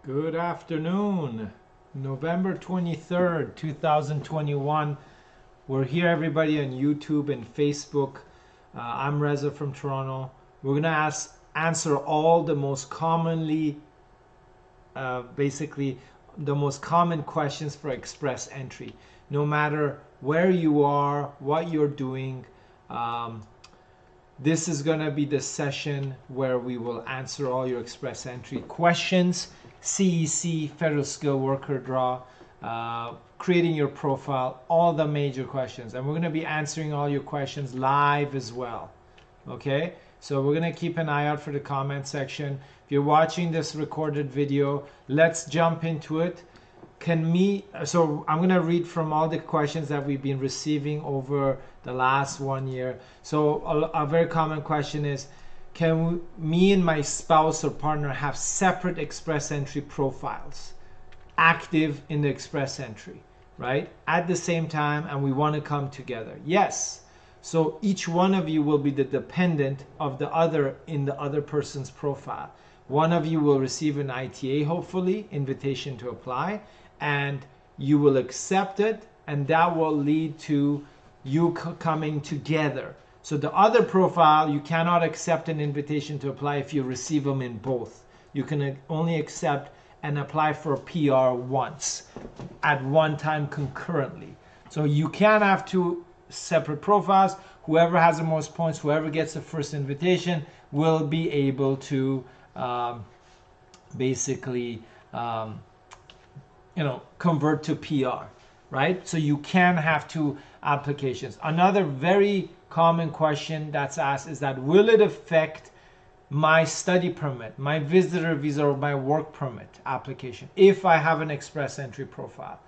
Good afternoon. November 23rd, 2021. We're here, everybody, on YouTube and Facebook. I'm Reza from Toronto. We're going to answer all the most commonly, basically, the most common questions for express entry. No matter where you are, what you're doing, this is going to be the session where we will answer all your express entry questions. CEC, Federal Skilled Worker Draw, creating your profile, all the major questions. And we're going to be answering all your questions live as well. Okay? So we're going to keep an eye out for the comment section. If you're watching this recorded video, let's jump into it. So I'm going to read from all the questions that we've been receiving over the last 1 year. So a very common question is, can me and my spouse or partner have separate express entry profiles active in the express entry, right? At the same time, and we want to come together? Yes. So each one of you will be the dependent of the other in the other person's profile. One of you will receive an ITA, hopefully, invitation to apply, and you will accept it, and that will lead to you coming together. So the other profile, you cannot accept an invitation to apply if you receive them in both. You can only accept and apply for a PR once, at one time concurrently. So you can have two separate profiles. Whoever has the most points, whoever gets the first invitation, will be able to basically convert to PR, right? So you can have two applications. Another very common question that's asked is that, will it affect my study permit, my visitor visa, or my work permit application if I have an express entry profile?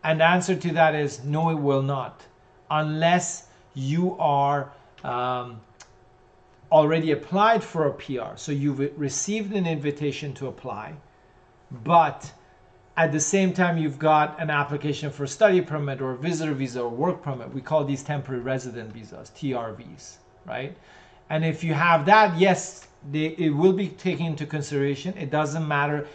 And the answer to that is no, it will not, unless you are already applied for a PR. So you've received an invitation to apply, but at the same time you've got an application for a study permit or a visitor visa or work permit. We call these temporary resident visas, TRVs, right? And if you have that, yes, it will be taken into consideration. It doesn't matter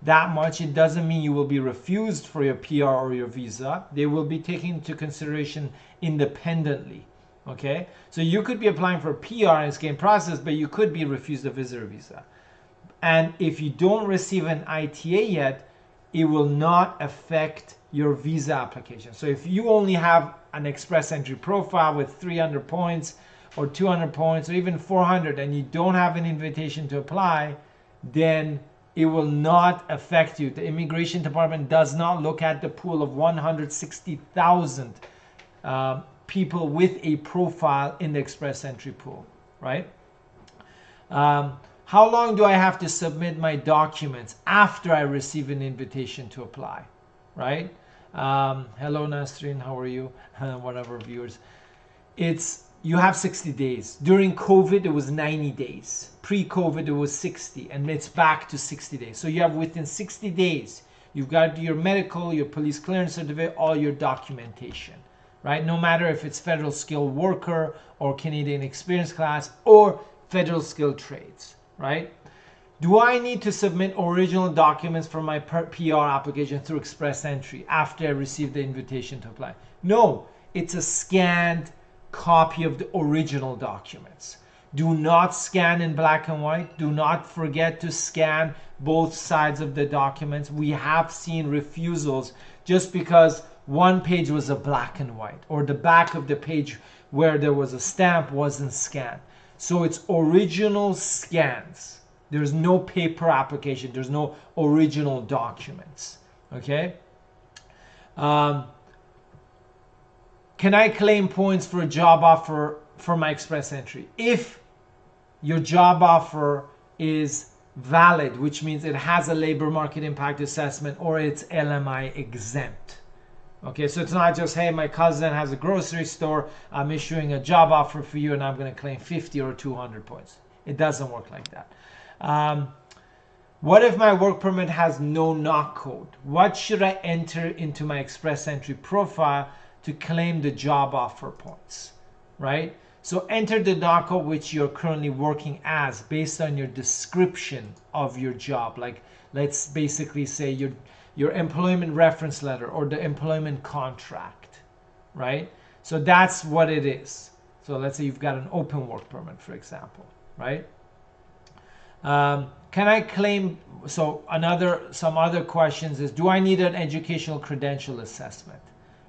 that much. It doesn't mean you will be refused for your PR or your visa. They will be taken into consideration independently, okay? So you could be applying for a PR and it's getting processed, but you could be refused a visitor visa. And if you don't receive an ITA yet, it will not affect your visa application. So if you only have an express entry profile with 300 points or 200 points or even 400 and you don't have an invitation to apply, then it will not affect you. The immigration department does not look at the pool of 160,000 people with a profile in the express entry pool, right? How long do I have to submit my documents after I receive an invitation to apply, right? Hello, Nasrin, how are you? One of our viewers. You have 60 days. During COVID, it was 90 days. Pre-COVID, it was 60, and it's back to 60 days. So you have within 60 days, you've got your medical, your police clearance certificate, all your documentation, right? No matter if it's federal skilled worker or Canadian experience class or federal skilled trades, right? Do I need to submit original documents for my PR application through express entry after I receive the invitation to apply? No, it's a scanned copy of the original documents. Do not scan in black and white. Do not forget to scan both sides of the documents. We have seen refusals just because one page was a black and white, or the back of the page where there was a stamp wasn't scanned. So it's original scans. There's no paper application. There's no original documents. Okay? Can I claim points for a job offer for my express entry? If your job offer is valid, which means it has a labor market impact assessment or it's LMI exempt. Okay, so it's not just, hey, my cousin has a grocery store, I'm issuing a job offer for you and I'm going to claim 50 or 200 points. It doesn't work like that. What if my work permit has no knock code? What should I enter into my express entry profile to claim the job offer points, right? So enter the NACO which you're currently working as based on your description of your job. Like let's basically say your employment reference letter or the employment contract, right? So that's what it is. So let's say you've got an open work permit, for example, right? Can I claim, so some other questions is, do I need an educational credential assessment?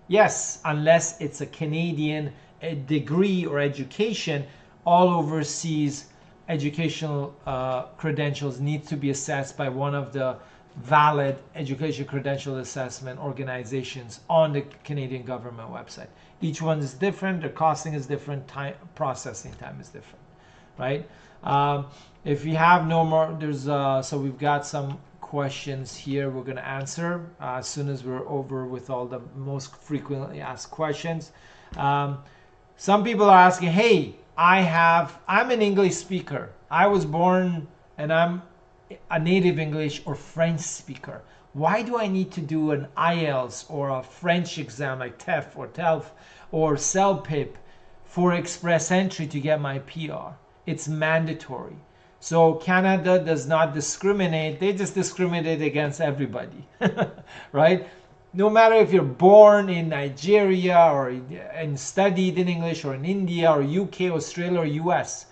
Yes, unless it's a Canadian degree or education, all overseas educational credentials need to be assessed by one of the valid education credential assessment organizations on the Canadian government website. Each one is different, the costing is different, processing time is different, right? If you have no more, so we've got some questions here we're going to answer as soon as we're over with all the most frequently asked questions. Some people are asking, hey, I'm an English speaker. I was born and I'm a native English or French speaker. Why do I need to do an IELTS or a French exam like TEF or TELF or CELPIP for express entry to get my PR? It's mandatory. So Canada does not discriminate. They just discriminate against everybody, right? No matter if you're born in Nigeria or and studied in English or in India or UK, Australia or US,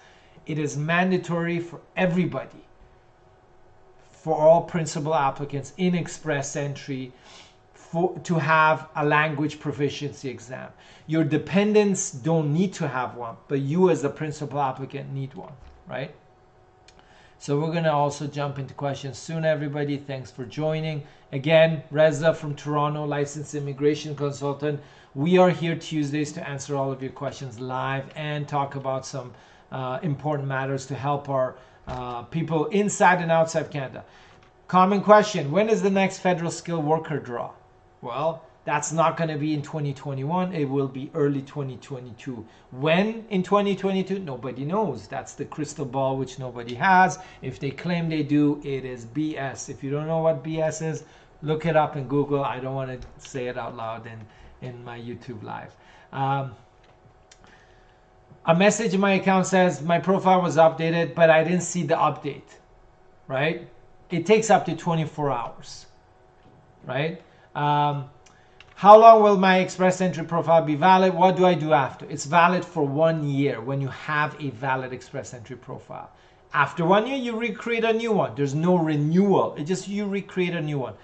it is mandatory for everybody, for all principal applicants in express entry to have a language proficiency exam. Your dependents don't need to have one, but you as a principal applicant need one, right? So we're going to also jump into questions soon, everybody. Thanks for joining. Again, Reza from Toronto, licensed immigration consultant. We are here Tuesdays to answer all of your questions live and talk about some important matters to help our people inside and outside Canada. Common question, when is the next federal skilled worker draw? Well, that's not going to be in 2021. It will be early 2022. When in 2022? Nobody knows. That's the crystal ball which nobody has. If they claim they do, it is BS. If you don't know what BS is, look it up in Google. I don't want to say it out loud in my YouTube live. A message in my account says my profile was updated, but I didn't see the update, right? It takes up to 24 hours, right? How long will my express entry profile be valid? What do I do after? It's valid for 1 year when you have a valid express entry profile. After 1 year, you recreate a new one. There's no renewal. It's just you recreate a new one.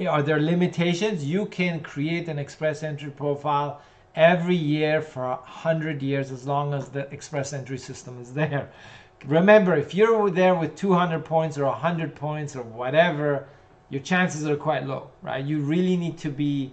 Are there limitations? You can create an express entry profile every year for 100 years as long as the express entry system is there. Remember, if you're there with 200 points or 100 points or whatever, your chances are quite low, right? You really need to be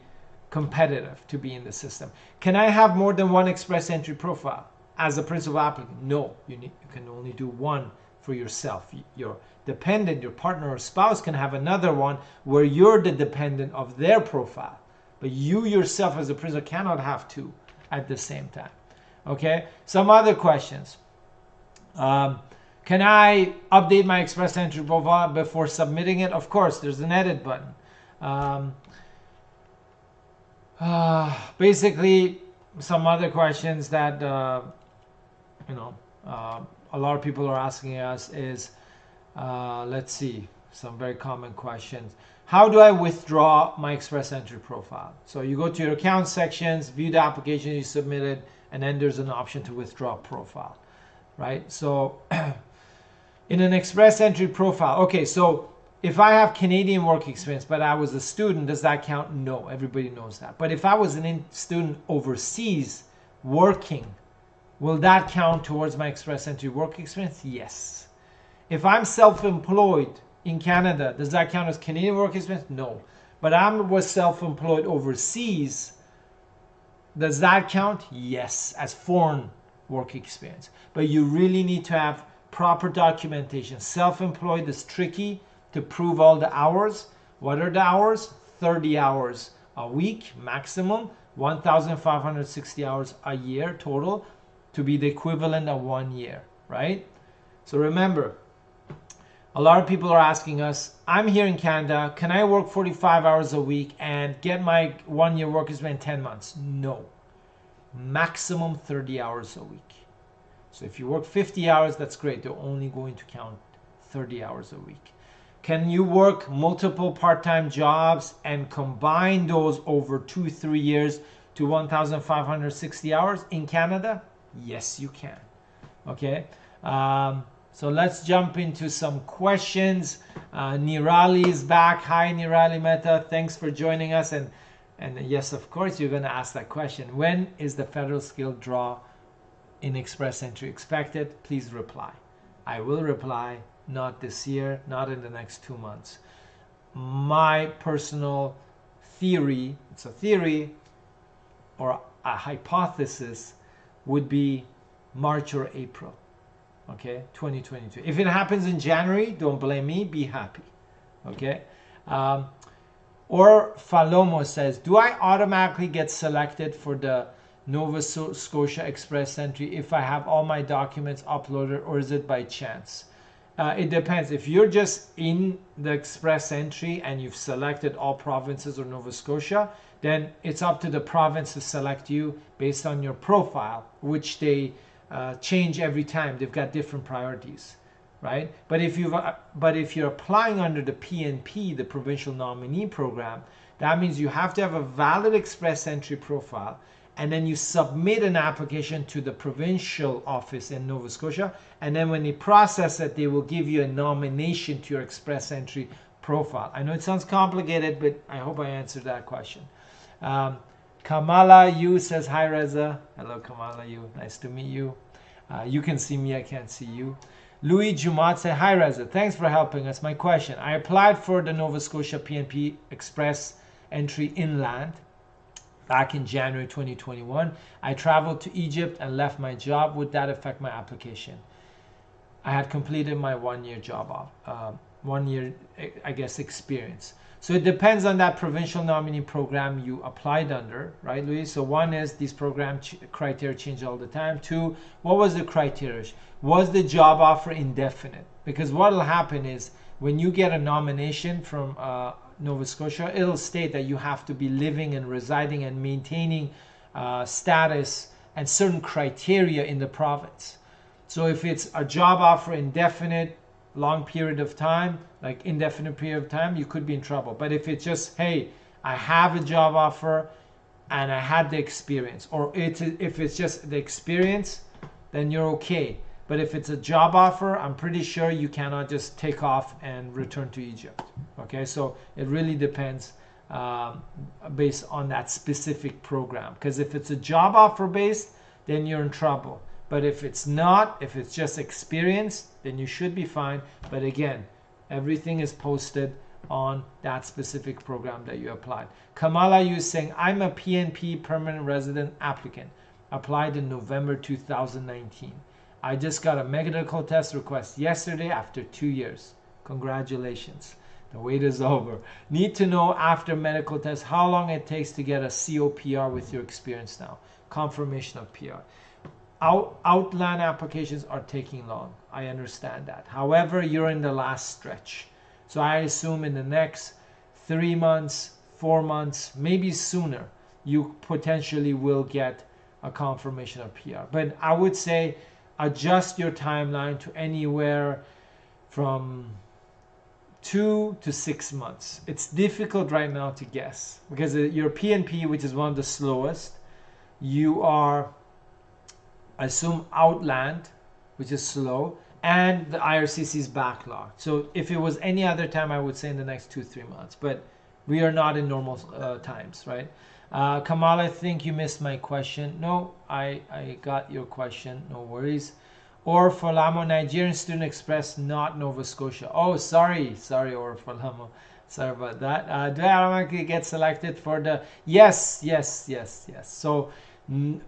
competitive to be in the system. Can I have more than one express entry profile as a principal applicant? No, you can only do one for yourself. Your dependent, your partner or spouse can have another one where you're the dependent of their profile, but you yourself as a principal cannot have two at the same time. Okay, some other questions. Can I update my express entry profile before submitting it? Of course, there's an edit button. Basically, some other questions that a lot of people are asking us is, let's see, some very common questions. How do I withdraw my express entry profile? So you go to your account sections, view the application you submitted, and then there's an option to withdraw profile, right? So in an express entry profile, okay, so if I have Canadian work experience, but I was a student, does that count? No, everybody knows that. But if I was a student overseas working, will that count towards my express entry work experience? Yes. If I'm self-employed in Canada, does that count as Canadian work experience? No. But I was self-employed overseas, does that count? Yes, as foreign work experience. But you really need to have proper documentation. Self-employed is tricky to prove all the hours. What are the hours? 30 hours a week maximum, 1,560 hours a year total to be the equivalent of 1 year, right? So remember, a lot of people are asking us, I'm here in Canada, can I work 45 hours a week and get my 1 year work experience in 10 months? No, maximum 30 hours a week, So if you work 50 hours, that's great. They're only going to count 30 hours a week. Can you work multiple part-time jobs and combine those over 2-3 years to 1,560 hours in Canada? Yes, you can. Okay. So let's jump into some questions. Nirali is back. Hi, Nirali Mehta. Thanks for joining us. And yes, of course, you're going to ask that question. When is the federal skill draw in Express Entry expected? Please reply. I will reply. Not this year, not in the next 2 months. My personal theory, it's a theory or a hypothesis, would be March or April, okay, 2022. If it happens in January, don't blame me, be happy, okay? Or Falomo says, do I automatically get selected for the Nova Scotia Express Entry if I have all my documents uploaded, or is it by chance? It depends. If you're just in the Express Entry and you've selected all provinces or Nova Scotia, then it's up to the province to select you based on your profile, which they change every time. They've got different priorities, right? But if you're applying under the PNP, the Provincial Nominee Program, that means you have to have a valid Express Entry profile, and then you submit an application to the provincial office in Nova Scotia, and then when they process it, they will give you a nomination to your Express Entry profile. I know it sounds complicated, but I hope I answered that question. Kamala Yu says, hi Reza. Hello Kamala Yu, nice to meet you. You can see me, I can't see you. Louis Jumat said, hi Reza, thanks for helping us. My question, I applied for the Nova Scotia PNP Express Entry Inland back in January 2021. I traveled to Egypt and left my job. Would that affect my application? I had completed my 1 year job, 1 year, I guess, experience. So it depends on that provincial nominee program you applied under, right, Luis? So one is these program criteria change all the time. Two, what was the criteria? Was the job offer indefinite? Because what will happen is when you get a nomination from Nova Scotia, it'll state that you have to be living and residing and maintaining status and certain criteria in the province. So if it's a job offer indefinite, long period of time, like indefinite period of time, you could be in trouble. But if it's just, hey, I have a job offer and I had the experience, or if it's just the experience, then you're okay. But if it's a job offer, I'm pretty sure you cannot just take off and return to Egypt. Okay, so it really depends based on that specific program. Because if it's a job offer based, then you're in trouble. But if it's not, if it's just experience, then you should be fine. But again, everything is posted on that specific program that you applied. Kamala, you saying, I'm a PNP permanent resident applicant. Applied in November 2019. I just got a medical test request yesterday after 2 years. Congratulations. The wait is over. Need to know after medical test how long it takes to get a COPR with your experience now. Confirmation of PR. Outland applications are taking long. I understand that. However, you're in the last stretch. So I assume in the next 3 months, 4 months, maybe sooner, you potentially will get a confirmation of PR. But I would say adjust your timeline to anywhere from 2 to 6 months. It's difficult right now to guess because your PNP, which is one of the slowest, you are, I assume, Outland, which is slow, and the IRCC is backlogged. So if it was any other time, I would say in the next 2-3 months. But we are not in normal times, right? Kamal, I think you missed my question. No, I got your question. No worries. Or Falamo, Nigerian Student Express, not Nova Scotia. Oh, sorry, or Falamo. Sorry about that. Do I automatically get selected for the... Yes. So,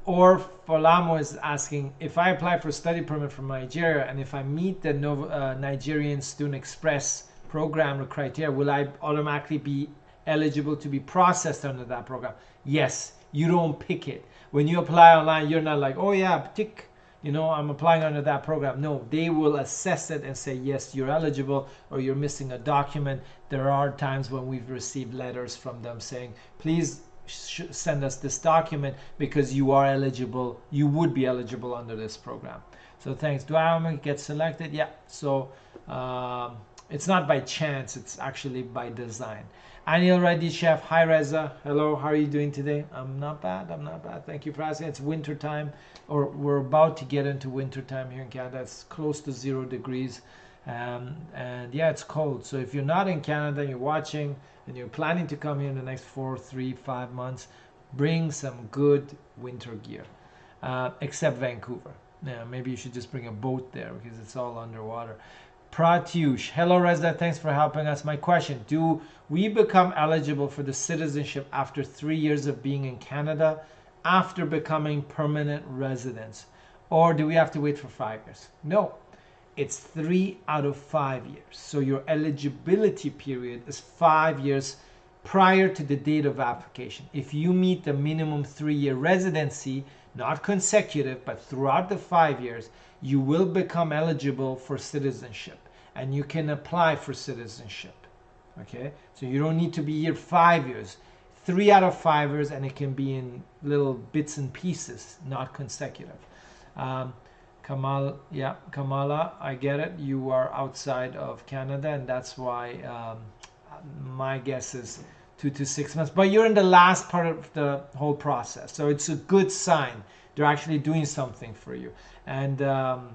or Falamo is asking, if I apply for study permit from Nigeria and if I meet the Nigerian Student Express program or criteria, will I automatically be eligible to be processed under that program? Yes, you don't pick it. When you apply online, you're not like, oh yeah, tick, I'm applying under that program. No, they will assess it and say, yes, you're eligible, or you're missing a document. There are times when we've received letters from them saying, please send us this document because you are eligible, you would be eligible under this program. So thanks. Do I get selected? Yeah. So it's not by chance, it's actually by design. Anil Reddy Chef, hi Reza, hello, how are you doing today? I'm not bad, thank you for asking. It's winter time, or we're about to get into winter time here in Canada. It's close to 0 degrees, and yeah, it's cold. So if you're not in Canada, you're watching and you're planning to come here in the next 4, 3, 5 months, bring some good winter gear, except Vancouver. Yeah, maybe you should just bring a boat there because it's all underwater. Pratyush, hello Reza, thanks for helping us. My question, do we become eligible for the citizenship after 3 years of being in Canada after becoming permanent residents? Or do we have to wait for 5 years? No, it's 3 out of 5 years. So your eligibility period is 5 years prior to the date of application. If you meet the minimum 3-year residency, not consecutive, but throughout the 5 years, you will become eligible for citizenship and you can apply for citizenship. Okay, so you don't need to be here 5 years, 3 out of 5 years, and it can be in little bits and pieces, not consecutive. Kamala, I get it. You are outside of Canada, and that's why my guess is 2 to 6 months. But you're in the last part of the whole process, so it's a good sign. They're actually doing something for you, and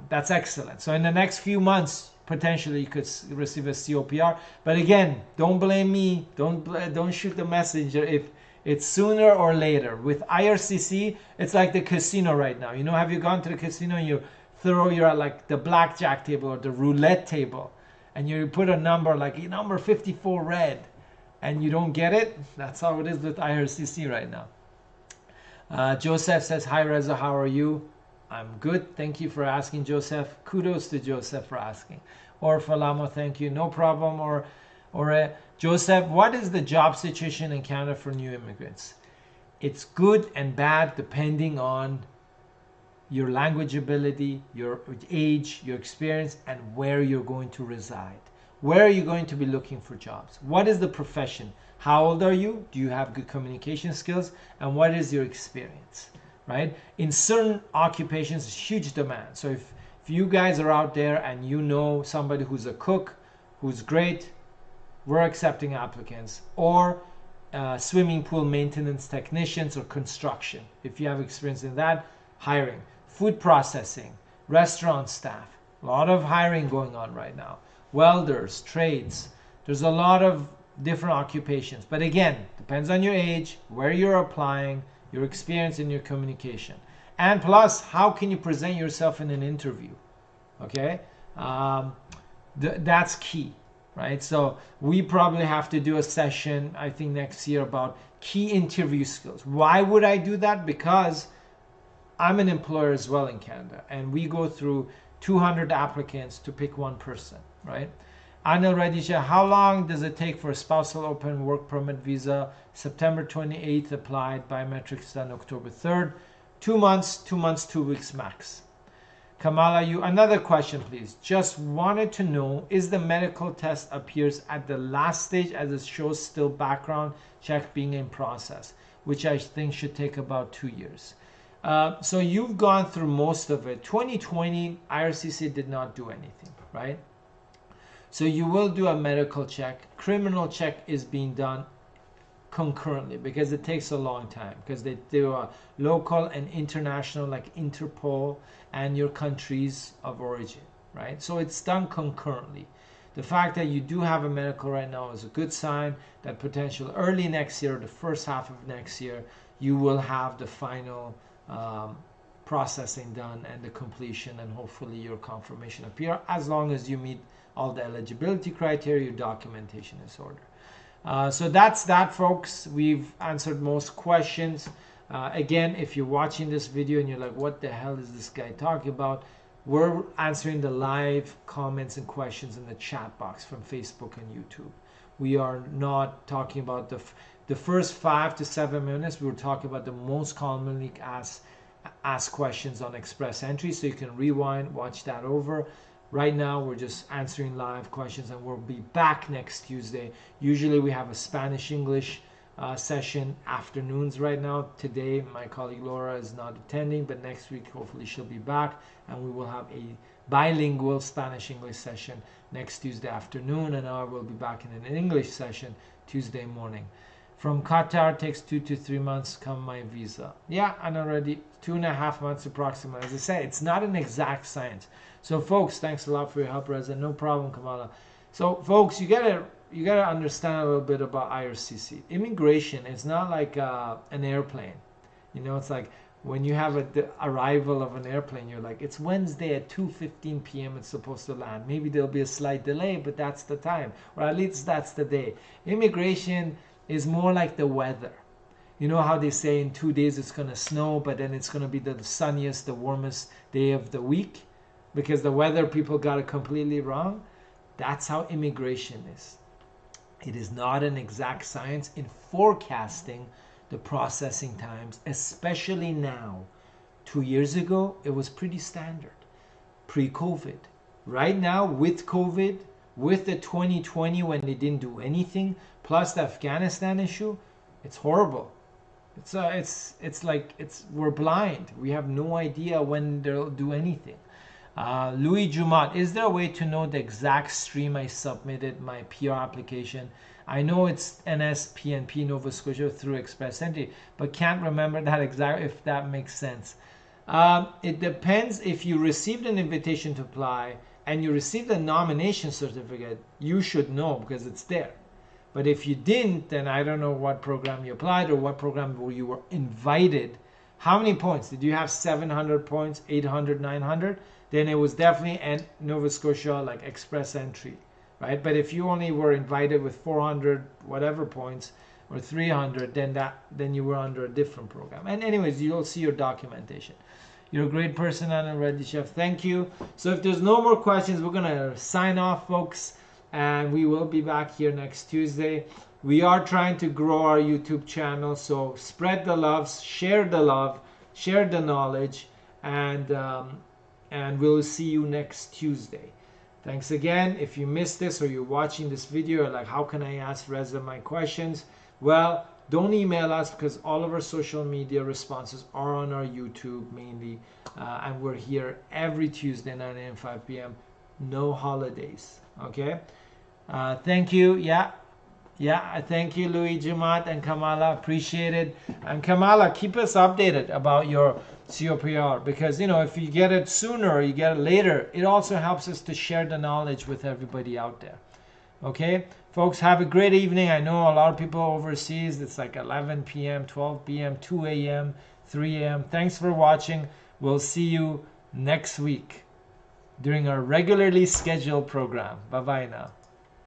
that's excellent. So in the next few months, potentially you could receive a COPR. But again, don't blame me. Don't shoot the messenger if it's sooner or later. With IRCC, it's like the casino right now. You know, have you gone to the casino and you throw your like the blackjack table or the roulette table, and you put a number like number 54 red, and you don't get it? That's how it is with IRCC right now. Joseph says, hi Reza, how are you? I'm good. Thank you for asking, Joseph. Kudos to Joseph for asking. Or Falamo, thank you. No problem. Or Joseph, what is the job situation in Canada for new immigrants? It's good and bad depending on your language ability, your age, your experience, and where you're going to reside. Where are you going to be looking for jobs? What is the profession? How old are you? Do you have good communication skills? And what is your experience? Right? In certain occupations, it's huge demand. So if you guys are out there and you know somebody who's a cook, who's great, we're accepting applicants. Or swimming pool maintenance technicians or construction. If you have experience in that, hiring. Food processing, restaurant staff. A lot of hiring going on right now. Welders, trades. There's a lot of different occupations. But again, depends on your age, where you're applying, your experience and your communication. And plus, how can you present yourself in an interview? Okay, that's key, right? So we probably have to do a session, I think next year, about key interview skills. Why would I do that? Because I'm an employer as well in Canada, and we go through 200 applicants to pick one person, right? Anil Radisha, how long does it take for a spousal open work permit visa? September 28th applied, biometrics done October 3rd. 2 months, 2 weeks max. Kamala, another question please. Just wanted to know, is the medical test appears at the last stage as it shows still background check being in process, which I think should take about 2 years. So you've gone through most of it. 2020, IRCC did not do anything, right? So you will do a medical check. Criminal check is being done concurrently because it takes a long time, because they do a local and international, like Interpol and your countries of origin, right? So it's done concurrently. The fact that you do have a medical right now is a good sign that potential early next year, the first half of next year, you will have the final processing done and the completion, and hopefully your confirmation appear, as long as you meet all the eligibility criteria, your documentation is ordered. So that's that, folks. We've answered most questions. Again, if you're watching this video and you're like, what the hell is this guy talking about? We're answering the live comments and questions in the chat box from Facebook and YouTube. We are not talking about the first 5 to 7 minutes. We were talking about the most commonly asked questions on Express Entry. So you can rewind, watch that over. Right now, we're just answering live questions, and we'll be back next Tuesday. Usually we have a Spanish-English session afternoons right now. Today, my colleague Laura is not attending, but next week, hopefully she'll be back, and we will have a bilingual Spanish-English session next Tuesday afternoon, and I will be back in an English session Tuesday morning. From Qatar, takes 2 to 3 months come my visa. Yeah, and already 2.5 months approximately. As I said, it's not an exact science. So folks, thanks a lot for your help, Reza. No problem, Kamala. So folks, you gotta understand a little bit about IRCC. Immigration is not like an airplane. You know, it's like when you have the arrival of an airplane, you're like, it's Wednesday at 2:15 p.m. it's supposed to land. Maybe there'll be a slight delay, but that's the time, or at least that's the day. Immigration is more like the weather. You know how they say in 2 days it's going to snow, but then it's going to be the sunniest, the warmest day of the week because the weather people got it completely wrong? That's how immigration is. It is not an exact science in forecasting the processing times, especially now. 2 years ago, it was pretty standard, pre-COVID. Right now, with COVID, with the 2020 when they didn't do anything, plus the Afghanistan issue, it's horrible. We're blind. We have no idea when they'll do anything. Louis Jumat, is there a way to know the exact stream I submitted my PR application? I know it's NSPNP Nova Scotia through Express Entry, but can't remember that exactly, if that makes sense. It depends. If you received an invitation to apply and you received a nomination certificate, you should know because it's there. But if you didn't, then I don't know what program you applied or what program where you were invited. How many points? Did you have 700 points, 800, 900? Then it was definitely Nova Scotia, like Express Entry, right? But if you only were invited with 400 whatever points or 300, then you were under a different program. And anyways, you'll see your documentation. You're a great person, Anna Reddy Chef. Thank you. So if there's no more questions, we're gonna sign off, folks, and we will be back here next Tuesday. We are trying to grow our YouTube channel, so spread the love, share the knowledge, and we'll see you next Tuesday. Thanks again. If you missed this or you're watching this video, you're like, how can I ask Reza my questions? Well, don't email us because all of our social media responses are on our YouTube mainly, and we're here every Tuesday, 9 a.m., 5 p.m. No holidays. Okay. Thank you. Yeah, thank you, Louis Jumat and Kamala. Appreciate it. And Kamala, keep us updated about your COPR because, you know, if you get it sooner or you get it later, it also helps us to share the knowledge with everybody out there. Okay, folks, have a great evening. I know a lot of people overseas, it's like 11 p.m., 12 p.m., 2 a.m., 3 a.m. Thanks for watching. We'll see you next week during our regularly scheduled program. Bye-bye now.